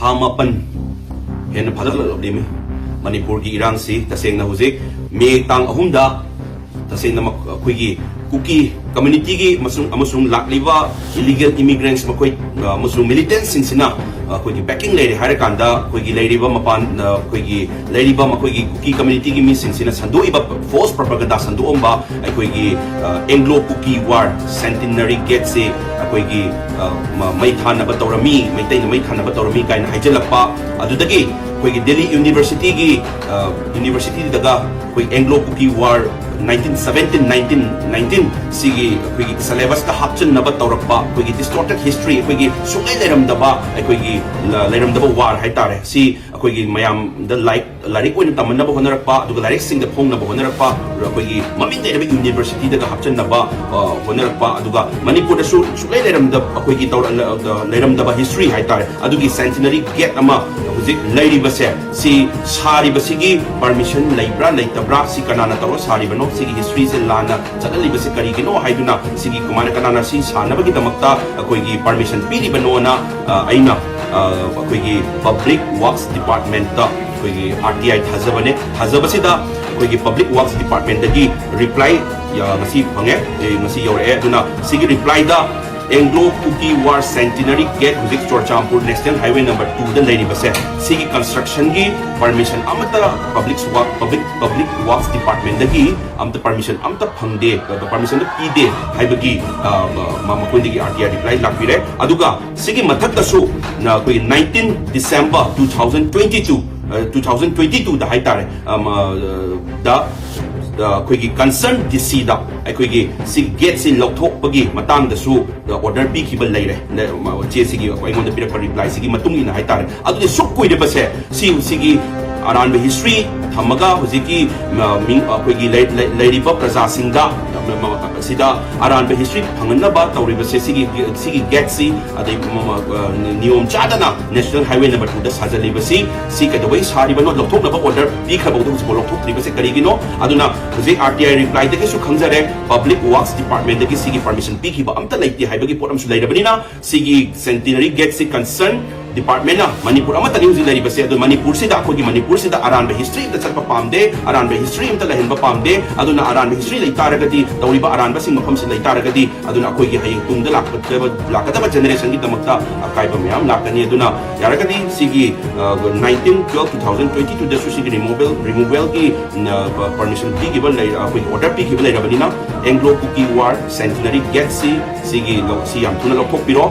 Hamapan Hen Padal of Lim Manipur gi irang si taseng na huzik me tang ahumda taseng na kuki kuki community gi amusung lakliba illegal immigrants makoi amusung militants sinsina kuki backing lady harakanda kuki lady ba mapan kuki lady ba makoi kuki community gi mi sinsina sandu iba false propaganda sandu omba ai kuki Anglo kuki war centenary gate se kuki mai thana ba torami mai tai mai thana ba torami kain haijalapa adudagi kuki Delhi University gi university daga kuki Anglo kuki war 1917 1919 sigi kuki syllabus ka hapchen na ba tawrakpa kuki distorted history kuki sungai leiramdaba kuki leiramdaba war haitare si kuki mayam the larik oin tamanna ba honarakpa aduga larik sing the phong na ba honarakpa kuki mamin dai university daga hapchen na ba honarakpa aduga manipur da su sungai leiramdaba kuki tawra leiramdaba history haitare adugi centenary gate ama huzik leiriba se si sari basigi permission leibra leitabra si kanana tawra sari bano sigi history se lana chadali basi kari kino haiduna sigi kumana kanana si sana bagi damakta koigi permission pili bano na aina koigi public works department ta koigi RTI thazabasi da koigi public works department dagi reply ya ngasi phange ngasi yore aduna sigi reply da Anglo Kuki War Centenary Gate Huzik Chorchampur National Highway number 2 the lady base sigi construction gi permission amata public works department dagi amta permission amta phangde permission pide haibagi mamakoi dagi RTI reply lakbire aduga sigi mathak dasu na koi 19 December 2022 da haitare da koigi concern DC da koigi si gate si lokthok bagi matang da su order pi ki bal leire che sigi aingon da pirak reply sigi matung ina haitare adu suk koi de base sigi aran be history thamaga huziki ming koigi lady ba praja singda sida aran be history phanganna ba tawri base sigi gate si adai niyom chadana national highway number 2 da sajali basi si ka dawai sari bano lokthok na ba order pi khabo du lokthok tri base kari gino aduna huzik RTI reply da su khangjare public works department da sigi permission pi ki ba amta laiti haibagi pot am su lairabani na sigi centenary gate si concern department na Manipur amata ni huzik lari base adu Manipur sida ko gi Manipur sida aran be history da chalpa pamde aran be history imta lahin ba pamde aduna aran be history leitaragadi tawri ba aran ba sing mafam si leitaragadi aduna akoi gi haying tungda lakata generation gi tamakta akai ba myam lakani aduna yaragadi sigi 19/12/2022 da su sigi removal gi permission bi given lai akoi order bi given lai rabani na Anglo Kuki War Centenary Gate si sigi si am tuna lokthok piro